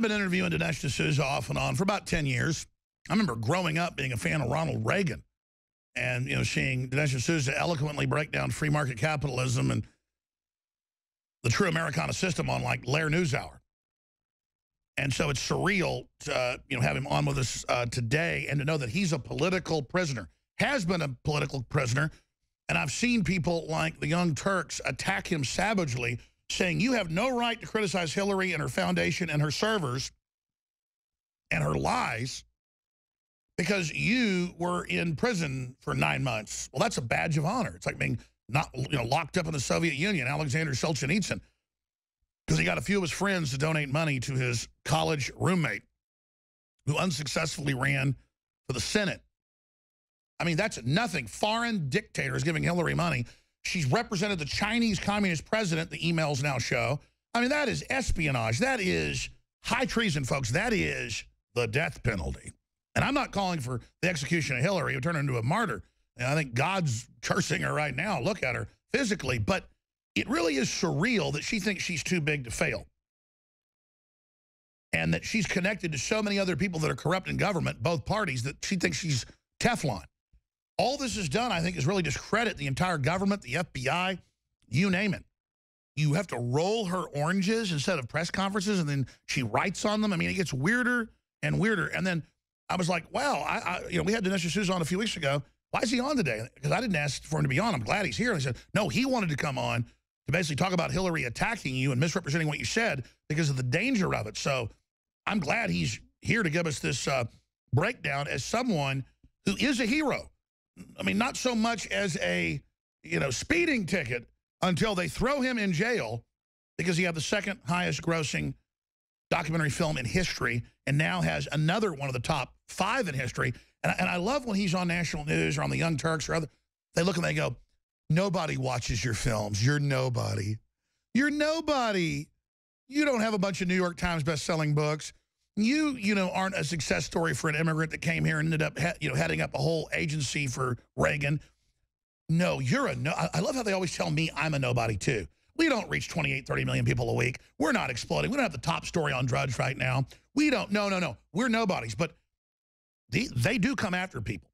I've been interviewing Dinesh D'Souza off and on for about 10 years. I remember growing up being a fan of Ronald Reagan and, seeing Dinesh D'Souza eloquently break down free market capitalism and the true Americana system on, like, Lair NewsHour. And so it's surreal to, have him on with us today and to know that he's a political prisoner, has been a political prisoner. And I've seen people like the Young Turks attack him savagely, saying you have no right to criticize Hillary and her foundation and her servers and her lies because you were in prison for 9 months. Well, that's a badge of honor. It's like being locked up in the Soviet Union, Alexander Solzhenitsyn, because he got a few of his friends to donate money to his college roommate who unsuccessfully ran for the Senate. I mean, that's nothing. Foreign dictators giving Hillary money. She's represented the Chinese Communist president, the emails now show. I mean, that is espionage. That is high treason, folks. That is the death penalty. And I'm not calling for the execution of Hillary. It would turn her into a martyr. And I think God's cursing her right now. Look at her physically. But it really is surreal that she thinks she's too big to fail. And that she's connected to so many other people that are corrupt in government, both parties, that she thinks she's Teflon. All this is done, I think, is really discredit the entire government, the FBI, you name it. You have to roll her oranges instead of press conferences, and then she writes on them. I mean, it gets weirder and weirder. And then I was like, wow, we had Dinesh D'Souza on a few weeks ago. Why is he on today? Because I didn't ask for him to be on. I'm glad he's here. And he said, no, he wanted to come on to basically talk about Hillary attacking you and misrepresenting what you said because of the danger of it. So I'm glad he's here to give us this breakdown as someone who is a hero. I mean, not so much as a, speeding ticket until they throw him in jail because he had the second highest grossing documentary film in history and now has another one of the top 5 in history. And I love when he's on national news or on the Young Turks or other, they look and they go, nobody watches your films. You're nobody. You're nobody. You don't have a bunch of New York Times best-selling books. You aren't a success story for an immigrant that came here and ended up, heading up a whole agency for Reagan. No, you're a no. I love how they always tell me I'm a nobody too. We don't reach 28, 30 million people a week. We're not exploding. We don't have the top story on Drudge right now. We don't. No. We're nobodies. But they do come after people.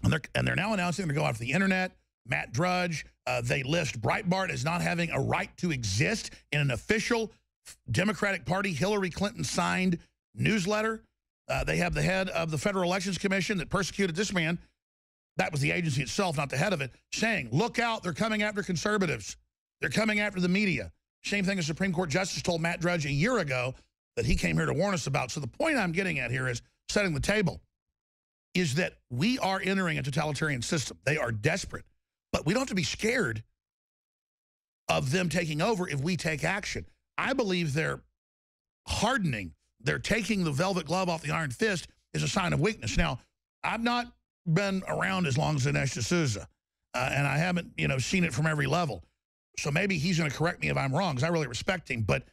And they're now announcing they're going to go after the internet. Matt Drudge, they list Breitbart as not having a right to exist in an official Democratic Party Hillary Clinton signed newsletter. They have the head of the Federal Elections Commission that persecuted this man. That was the agency itself, not the head of it, saying, look out, they're coming after conservatives. They're coming after the media. Same thing as Supreme Court Justice told Matt Drudge a year ago that he came here to warn us about. So the point I'm getting at here is setting the table, is that we are entering a totalitarian system. They are desperate, but we don't have to be scared of them taking over if we take action. I believe they're hardening. They're taking the velvet glove off the iron fist is a sign of weakness. Now, I've not been around as long as Dinesh D'Souza, and I haven't, seen it from every level. So maybe he's going to correct me if I'm wrong, because I really respect him. But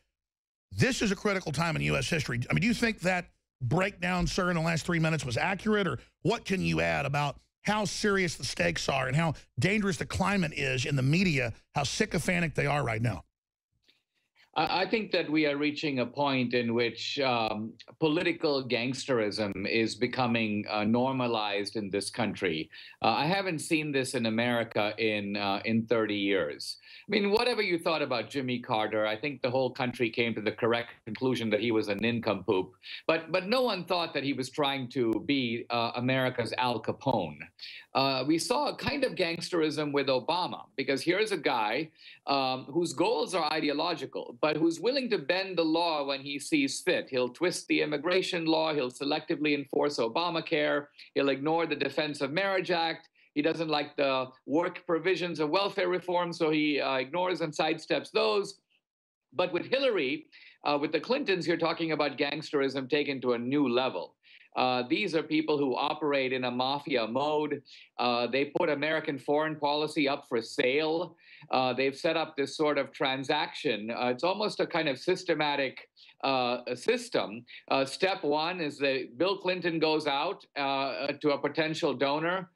this is a critical time in U.S. history. I mean, do you think that breakdown, sir, in the last 3 minutes was accurate? Or what can you add about how serious the stakes are and how dangerous the climate is in the media, how sycophantic they are right now? I think that we are reaching a point in which political gangsterism is becoming normalized in this country. I haven't seen this in America in 30 years. I mean, whatever you thought about Jimmy Carter, I think the whole country came to the correct conclusion that he was a nincompoop. But no one thought that he was trying to be America's Al Capone. We saw a kind of gangsterism with Obama, because here's a guy whose goals are ideological, but who's willing to bend the law when he sees fit. He'll twist the immigration law. He'll selectively enforce Obamacare. He'll ignore the Defense of Marriage Act. He doesn't like the work provisions of welfare reform, so he ignores and sidesteps those. But with Hillary, with the Clintons, you're talking about gangsterism taken to a new level. These are people who operate in a mafia mode. They put American foreign policy up for sale. They've set up this sort of transaction. It's almost a kind of systematic system. Step one is that Bill Clinton goes out to a potential donor.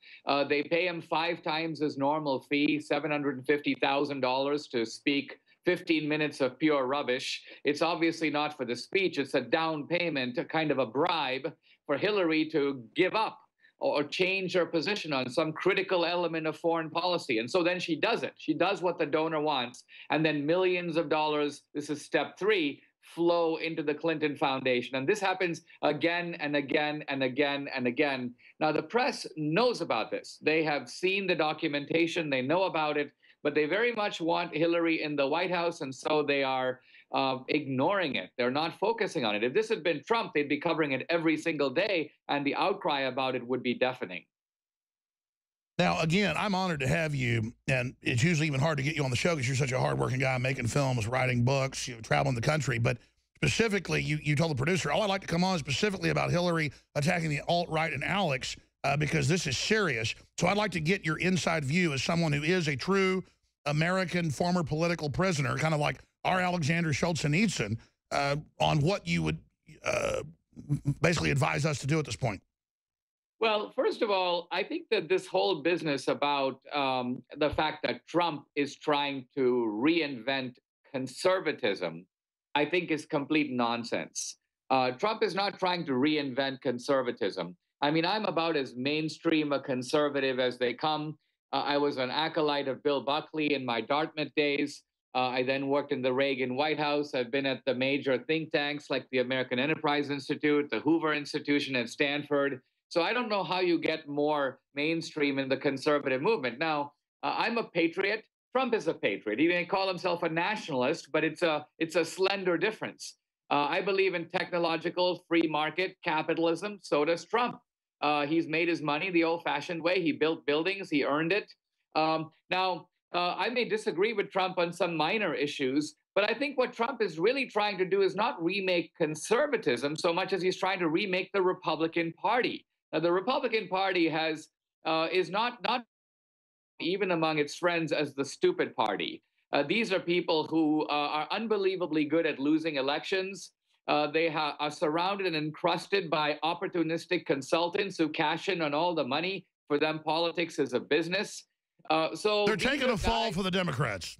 They pay him 5 times his normal fee, $750,000 to speak 15 minutes of pure rubbish. It's obviously not for the speech. It's a down payment, a kind of a bribe for Hillary to give up or change her position on some critical element of foreign policy. And so then she does it. She does what the donor wants. And then millions of dollars, this is step three, flow into the Clinton Foundation. And this happens again and again and again and again. Now, the press knows about this. They have seen the documentation, they know about it, but they very much want Hillary in the White House, and so they are ignoring it. They're not focusing on it. If this had been Trump, they'd be covering it every single day, and the outcry about it would be deafening. Now, again, I'm honored to have you, and it's usually even hard to get you on the show because you're such a hardworking guy making films, writing books, traveling the country. But specifically, you told the producer, I'd like to come on specifically about Hillary attacking the alt-right and Alex because this is serious. So I'd like to get your inside view as someone who is a true American former political prisoner, kind of like our Alexander Solzhenitsyn, on what you would basically advise us to do at this point. Well, first of all, I think that this whole business about the fact that Trump is trying to reinvent conservatism, I think is complete nonsense. Trump is not trying to reinvent conservatism. I mean, I'm about as mainstream a conservative as they come. I was an acolyte of Bill Buckley in my Dartmouth days. I then worked in the Reagan White House. I've been at the major think tanks like the American Enterprise Institute, the Hoover Institution at Stanford. So I don't know how you get more mainstream in the conservative movement. Now, I'm a patriot. Trump is a patriot. He may call himself a nationalist, but it's a slender difference. I believe in technological free market capitalism. So does Trump. He's made his money the old-fashioned way. He built buildings. He earned it. Now, I may disagree with Trump on some minor issues, but I think what Trump is really trying to do is not remake conservatism so much as he's trying to remake the Republican Party. Now, the Republican Party is not even among its friends as the stupid party. These are people who are unbelievably good at losing elections. They are surrounded and encrusted by opportunistic consultants who cash in on all the money. For them, politics is a business. So they're taking a fall for the Democrats.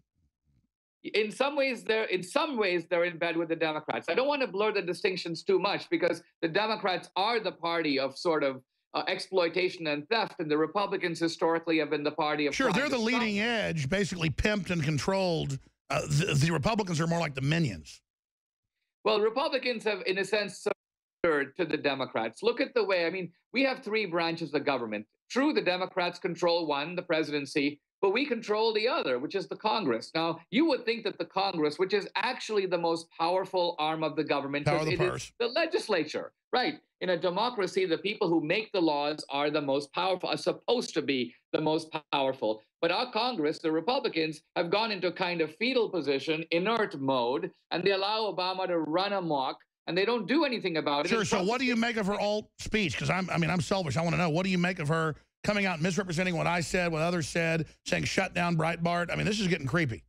In some ways, they're in bed with the Democrats. I don't want to blur the distinctions too much because the Democrats are the party of sort of exploitation and theft, and the Republicans historically have been the party of. Sure, they're the leading edge, basically pimped and controlled. The Republicans are more like the minions. Well, Republicans have, in a sense, surrendered to the Democrats. Look at the way, I mean, we have three branches of government. True, the Democrats control one, the presidency, but we control the other, which is the Congress. Now, you would think that the Congress, which is actually the most powerful arm of the government, power the it purse. is the legislature, right? In a democracy, the people who make the laws are the most powerful, are supposed to be the most powerful. But our Congress, the Republicans, have gone into a kind of fetal position, inert mode, and they allow Obama to run amok, and they don't do anything about it. Sure, so what do you make of her alt speech? Because I'm selfish. I want to know, what do you make of her coming out and misrepresenting what I said, what others said, saying shut down Breitbart? I mean, this is getting creepy.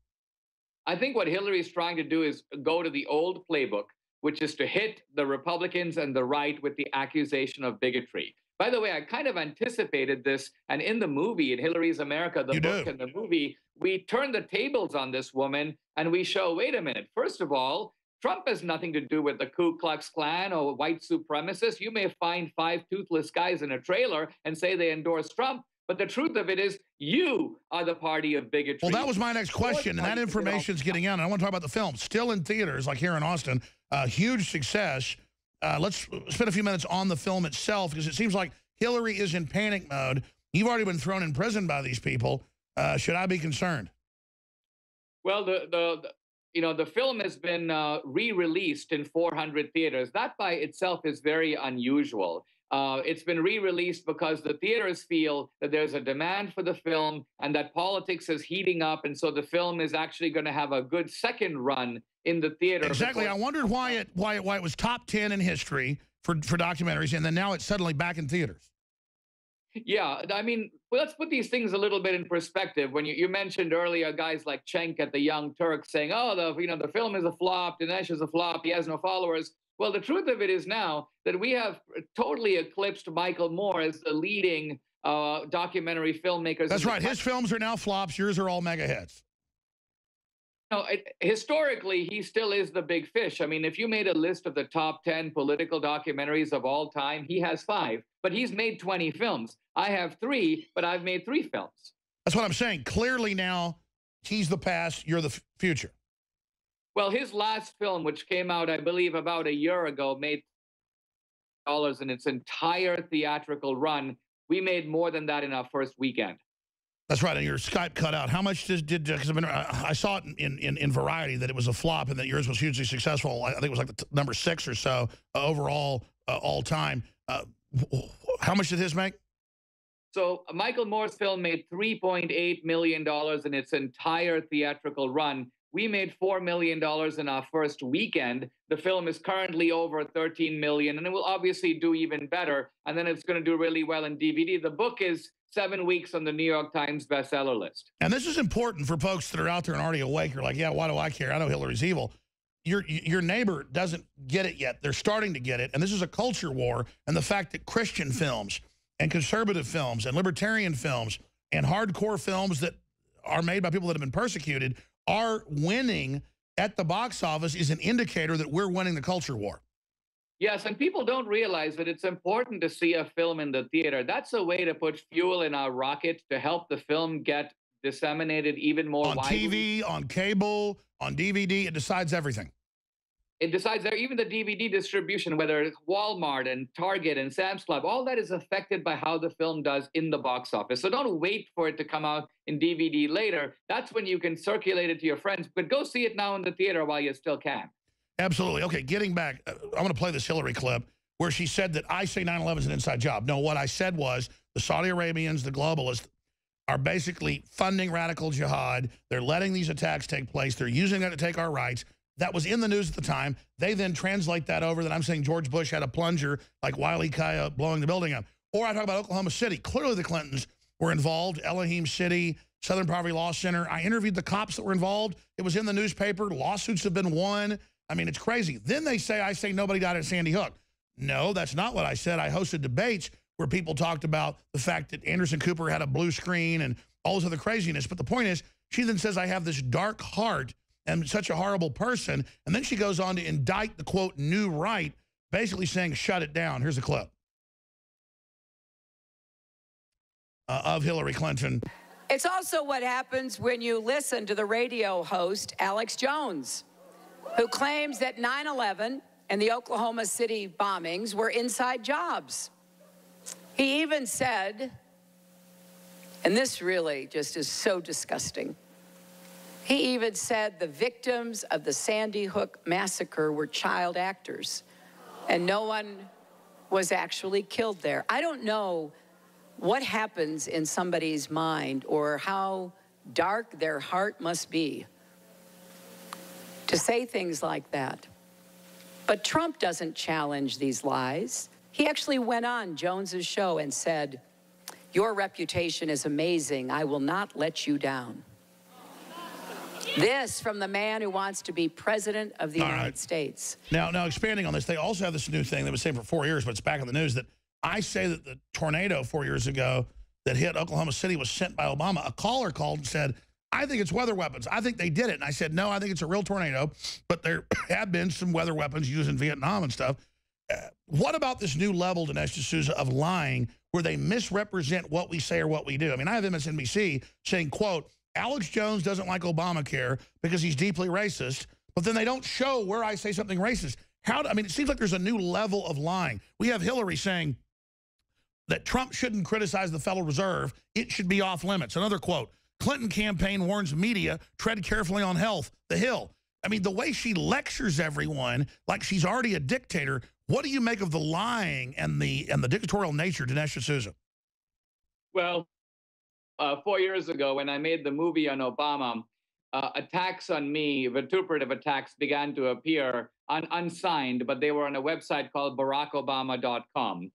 I think what Hillary is trying to do is go to the old playbook, which is to hit the Republicans and the right with the accusation of bigotry. By the way, I kind of anticipated this, and in the movie, in Hillary's America, the book and the movie, we turn the tables on this woman, and we show, wait a minute, first of all, Trump has nothing to do with the Ku Klux Klan or white supremacists. You may find 5 toothless guys in a trailer and say they endorse Trump, but the truth of it is you are the party of bigotry. Well, that was my next question, and that information's getting out. And I want to talk about the film. Still in theaters, like here in Austin, huge success. Let's spend a few minutes on the film itself, because it seems like Hillary is in panic mode. You've already been thrown in prison by these people. Should I be concerned? Well, the film has been re-released in 400 theaters. That by itself is very unusual. It's been re-released because the theaters feel that there's a demand for the film and that politics is heating up, and so the film is actually going to have a good second run in the theater. Exactly. I wondered why it was top 10 in history for documentaries, and then now it's suddenly back in theaters. Yeah, I mean, let's put these things a little bit in perspective. When you mentioned earlier guys like Cenk at the Young Turks saying, oh, the film is a flop, Dinesh is a flop, he has no followers. Well, the truth of it is now that we have totally eclipsed Michael Moore as the leading documentary filmmaker. That's right. His films are now flops. Yours are all mega hits. No, historically, he still is the big fish. I mean, if you made a list of the top 10 political documentaries of all time, he has 5, but he's made 20 films. I have 3, but I've made 3 films. That's what I'm saying. Clearly now, he's the past, you're the future. Well, his last film, which came out, I believe, about a year ago, made dollars in its entire theatrical run. We made more than that in our first weekend. That's right, and your Skype cut out. How much did because I saw it in Variety that it was a flop and that yours was hugely successful. I think it was like the number 6 or so overall all time. How much did his make? So Michael Moore's film made $3.8 million in its entire theatrical run. We made $4 million in our first weekend. The film is currently over 13 million, and it will obviously do even better. And then it's going to do really well in DVD. The book is 7 weeks on the New York Times bestseller list. And this is important for folks that are out there and already awake. You're like, yeah, why do I care? I know Hillary's evil. Your neighbor doesn't get it yet. They're starting to get it. And this is a culture war. And the fact that Christian films and conservative films and libertarian films and hardcore films that are made by people that have been persecuted are winning at the box office is an indicator that we're winning the culture war. Yes, and people don't realize that it's important to see a film in the theater. That's a way to put fuel in our rocket to help the film get disseminated even more on widely. TV, on cable, on DVD. It decides everything. It decides that even the DVD distribution, whether it's Walmart and Target and Sam's Club, all that is affected by how the film does in the box office. So don't wait for it to come out in DVD later. That's when you can circulate it to your friends. But go see it now in the theater while you still can. Absolutely. Okay, getting back, I'm going to play this Hillary clip where she said that I say 9/11 is an inside job. No, what I said was the Saudi Arabians, the globalists, are basically funding radical jihad. They're letting these attacks take place. They're using that to take our rights. That was in the news at the time. They then translate that over that I'm saying George Bush had a plunger like Wile E. Coyote blowing the building up. Or I talk about Oklahoma City. Clearly the Clintons were involved. Elohim City, Southern Poverty Law Center. I interviewed the cops that were involved. It was in the newspaper. Lawsuits have been won. I mean, it's crazy. Then they say I say nobody died at Sandy Hook. No, that's not what I said. I hosted debates where people talked about the fact that Anderson Cooper had a blue screen and all this other craziness. But the point is, she then says I have this dark heart and such a horrible person. And then she goes on to indict the, quote, new right, basically saying shut it down. Here's a clip of Hillary Clinton. It's also what happens when you listen to the radio host, Alex Jones, who claims that 9/11 and the Oklahoma City bombings were inside jobs. He even said, and this really just is so disgusting, he even said the victims of the Sandy Hook massacre were child actors and no one was actually killed there. I don't know what happens in somebody's mind or how dark their heart must be to say things like that. But Trump doesn't challenge these lies. He actually went on Jones's show and said, "Your reputation is amazing. I will not let you down." This from the man who wants to be president of the United States. Now, expanding on this, they also have this new thing that was saying for 4 years, but it's back in the news, that I say that the tornado 4 years ago that hit Oklahoma City was sent by Obama. A caller called and said, I think it's weather weapons. I think they did it. And I said, no, I think it's a real tornado, but there have been some weather weapons used in Vietnam and stuff. What about this new level, Dinesh D'Souza, of lying where they misrepresent what we say or what we do? I mean, I have MSNBC saying, quote, Alex Jones doesn't like Obamacare because he's deeply racist, but then they don't show where I say something racist. I mean, it seems like there's a new level of lying. We have Hillary saying that Trump shouldn't criticize the Federal Reserve. It should be off limits. Another quote, Clinton campaign warns media, tread carefully on health, the Hill. I mean, the way she lectures everyone like she's already a dictator. What do you make of the lying and the dictatorial nature, Dinesh D'Souza? Well, 4 years ago, when I made the movie on Obama, attacks on me, vituperative attacks, began to appear unsigned, but they were on a website called barackobama.com.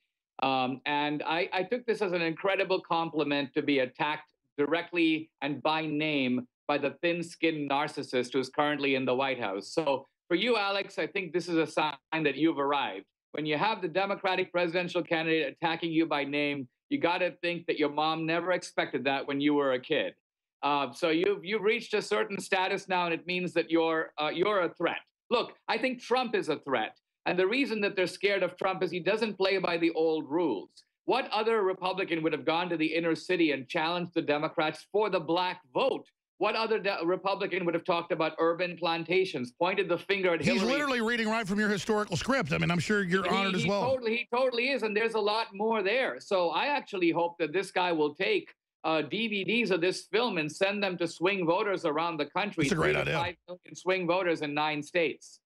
And I took this as an incredible compliment to be attacked directly and by name by the thin-skinned narcissist who's currently in the White House. So for you, Alex, I think this is a sign that you've arrived. When you have the Democratic presidential candidate attacking you by name, you got to think that your mom never expected that when you were a kid. So you've reached a certain status now, and it means that you're a threat. Look, I think Trump is a threat. And the reason that they're scared of Trump is he doesn't play by the old rules. What other Republican would have gone to the inner city and challenged the Democrats for the black vote? What other Republican would have talked about urban plantations, pointed the finger at Hillary? He's literally reading right from your historical script. I mean, I'm sure you're honored as well. He totally is, and there's a lot more there. So I actually hope that this guy will take DVDs of this film and send them to swing voters around the country. That's a great idea. 5 million swing voters in 9 states.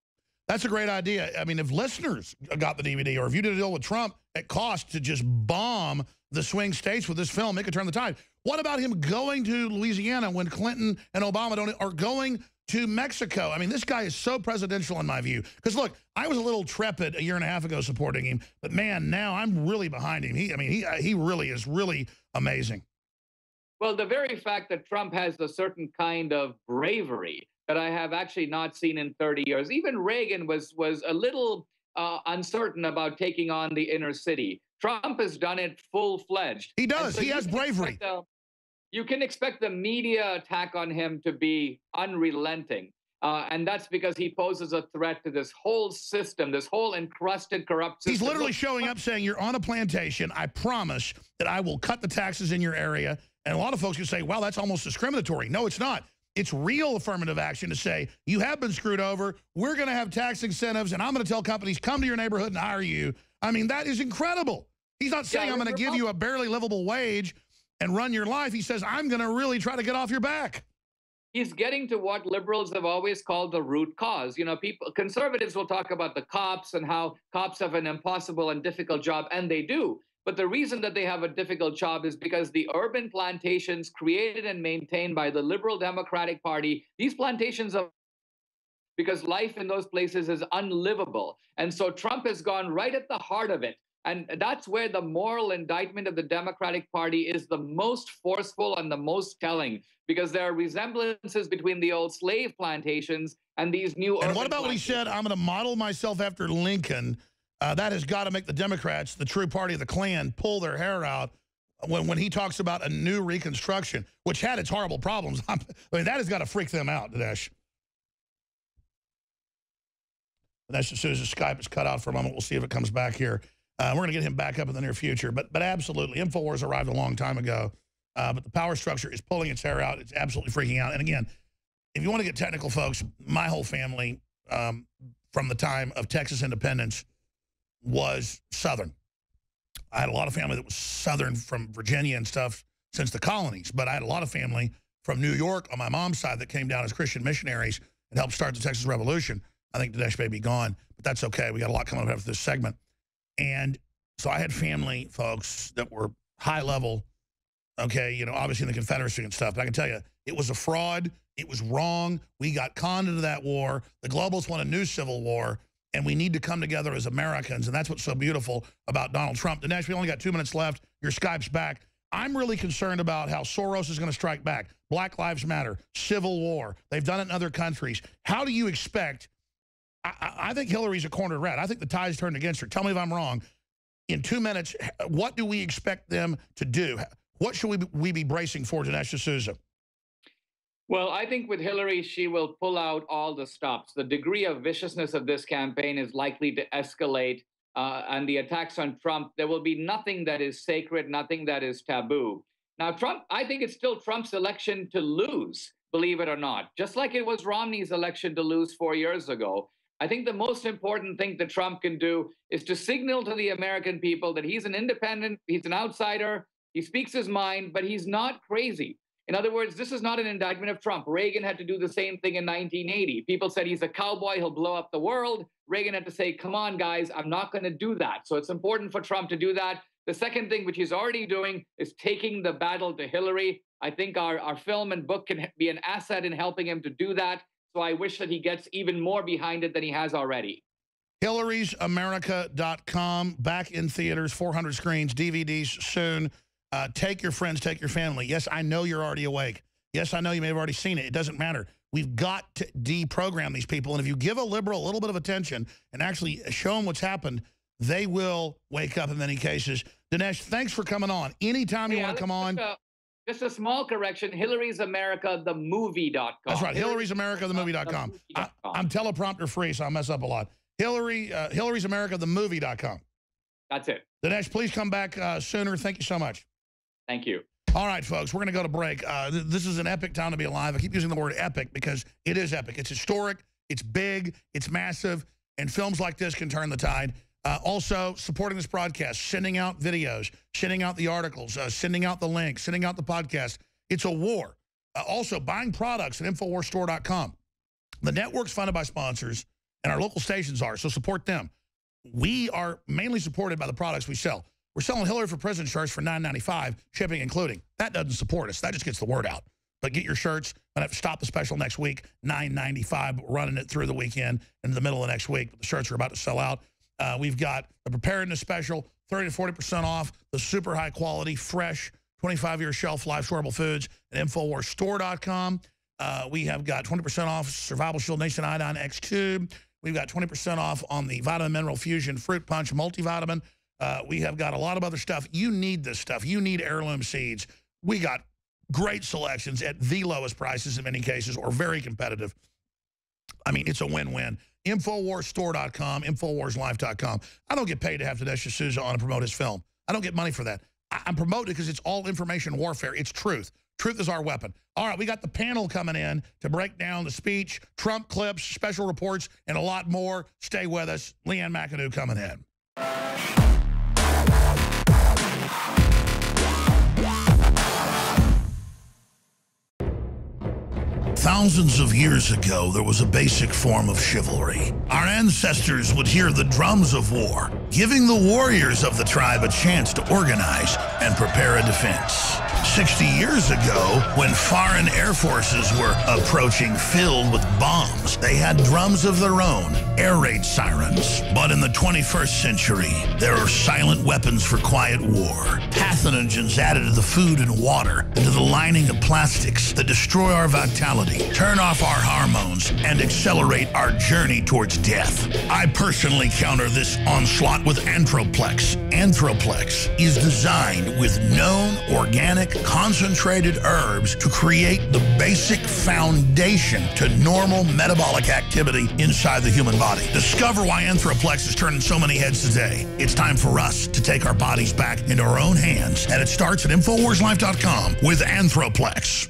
That's a great idea. I mean, if listeners got the DVD, or if you did a deal with Trump at cost to just bomb the swing states with this film, it could turn the tide. What about him going to Louisiana when Clinton and Obama are going to Mexico? I mean, this guy is so presidential in my view. Because, look, I was a little trepid a year and a half ago supporting him. But, man, now I'm really behind him. He really is really amazing. Well, the very fact that Trump has a certain kind of bravery that I have actually not seen in 30 years. Even Reagan was a little uncertain about taking on the inner city. Trump has done it full-fledged. He does. So he has bravery. You can expect the media attack on him to be unrelenting. And that's because he poses a threat to this whole system, this whole encrusted, corrupt system. He's literally showing up saying, you're on a plantation. I promise that I will cut the taxes in your area. And a lot of folks can say, wow, that's almost discriminatory. No, it's not. It's real affirmative action to say, you have been screwed over. We're going to have tax incentives, and I'm going to tell companies, come to your neighborhood and hire you. I mean, that is incredible. He's not saying, I'm going to give you a barely livable wage and run your life. He says, I'm going to really try to get off your back. He's getting to what liberals have always called the root cause. You know, conservatives will talk about the cops and how cops have an impossible and difficult job, and they do. But the reason that they have a difficult job is because the urban plantations created and maintained by the Liberal Democratic Party, these plantations are because life in those places is unlivable. And so Trump has gone right at the heart of it. And that's where the moral indictment of the Democratic Party is the most forceful and the most telling, because there are resemblances between the old slave plantations and these new urban And what about when he said, I'm going to model myself after Lincoln? That has got to make the Democrats, the true party of the Klan, pull their hair out when he talks about a new Reconstruction, which had its horrible problems. I mean, that has got to freak them out, Dinesh. Dinesh D'Souza's Skype is cut out for a moment. We'll see if it comes back here. We're going to get him back up in the near future. But absolutely, Infowars arrived a long time ago. But the power structure is pulling its hair out. It's absolutely freaking out. And again, if you want to get technical, folks, my whole family from the time of Texas independence was Southern. I had a lot of family that was Southern from Virginia and stuff since the colonies, but I had a lot of family from New York on my mom's side that came down as Christian missionaries and helped start the Texas Revolution. I think Dinesh may be gone, but that's okay. We got a lot coming up after this segment. And so I had family, folks, that were high level, okay, you know, obviously in the Confederacy and stuff, but I can tell you, it was a fraud. It was wrong. We got conned into that war. The globalists want a new civil war. And we need to come together as Americans. And that's what's so beautiful about Donald Trump. Dinesh, we only got 2 minutes left. Your Skype's back. I'm really concerned about how Soros is going to strike back. Black Lives Matter, civil war. They've done it in other countries. How do you expect? I think Hillary's a cornered rat. I think the tide's turned against her. Tell me if I'm wrong. In 2 minutes, what do we expect them to do? What should we be bracing for, Dinesh D'Souza? Well, I think with Hillary, she will pull out all the stops. The degree of viciousness of this campaign is likely to escalate. And the attacks on Trump, there will be nothing that is sacred, nothing that is taboo. Now, Trump, I think it's still Trump's election to lose, believe it or not, just like it was Romney's election to lose 4 years ago. I think the most important thing that Trump can do is to signal to the American people that he's an independent, he's an outsider, he speaks his mind, but he's not crazy. In other words, this is not an indictment of Trump. Reagan had to do the same thing in 1980. People said he's a cowboy, he'll blow up the world. Reagan had to say, come on, guys, I'm not going to do that. So it's important for Trump to do that. The second thing, which he's already doing, is taking the battle to Hillary. I think our film and book can be an asset in helping him to do that. So I wish that he gets even more behind it than he has already. Hillary'sAmerica.com, back in theaters, 400 screens, DVDs soon. Take your friends, take your family. Yes, I know you're already awake. Yes, I know you may have already seen it. It doesn't matter. We've got to deprogram these people. And if you give a liberal a little bit of attention and actually show them what's happened, they will wake up in many cases. Dinesh, thanks for coming on. Anytime you want to come on, Just a small correction, Hillary's America, the movie.com. That's right, Hillary's America, the movie.com. I'm teleprompter free, so I mess up a lot. Hillary's America, the movie.com. That's it. Dinesh, please come back sooner. Thank you so much. Thank you. All right, folks, we're going to go to break. This is an epic time to be alive. I keep using the word epic because it is epic. It's historic, it's big, it's massive, and films like this can turn the tide. Also, supporting this broadcast, sending out videos, sending out the articles, sending out the links, sending out the podcast. It's a war. Also, buying products at InfoWarsStore.com. The network's funded by sponsors, and our local stations are, so support them. We are mainly supported by the products we sell. We're selling Hillary for President shirts for $9.95, shipping including. That doesn't support us. That just gets the word out. But get your shirts. I'm going to have to stop the special next week, $9.95, but we're running it through the weekend into the middle of next week. The shirts are about to sell out. We've got the preparedness special, 30 to 40% off, the super high quality, fresh, 25-year shelf life storable foods at InfoWarsStore.com. We have got 20% off Survival Shield Nation Iodine X2. We've got 20% off on the Vitamin Mineral Fusion Fruit Punch Multivitamin. We have got a lot of other stuff. You need this stuff. You need heirloom seeds. We got great selections at the lowest prices in many cases, or very competitive. I mean, it's a win-win. InfoWarsStore.com, InfoWarsLife.com. I don't get paid to have Dinesh D'Souza on and promote his film. I don't get money for that. I'm promoting it because it's all information warfare. It's truth. Truth is our weapon. All right, we got the panel coming in to break down the speech, Trump clips, special reports, and a lot more. Stay with us. Leanne McAdoo coming in. Thousands of years ago, there was a basic form of chivalry. Our ancestors would hear the drums of war, giving the warriors of the tribe a chance to organize and prepare a defense. 60 years ago, when foreign air forces were approaching filled with bombs, they had drums of their own, air raid sirens. But in the 21st century, there are silent weapons for quiet war. Pathogens added to the food and water, and to the lining of plastics that destroy our vitality, turn off our hormones, and accelerate our journey towards death. I personally counter this onslaught with Anthroplex. Anthroplex is designed with known organic concentrated herbs to create the basic foundation to normal metabolic activity inside the human body. Discover why Anthroplex is turning so many heads today. It's time for us to take our bodies back into our own hands, and it starts at InfoWarsLife.com with Anthroplex.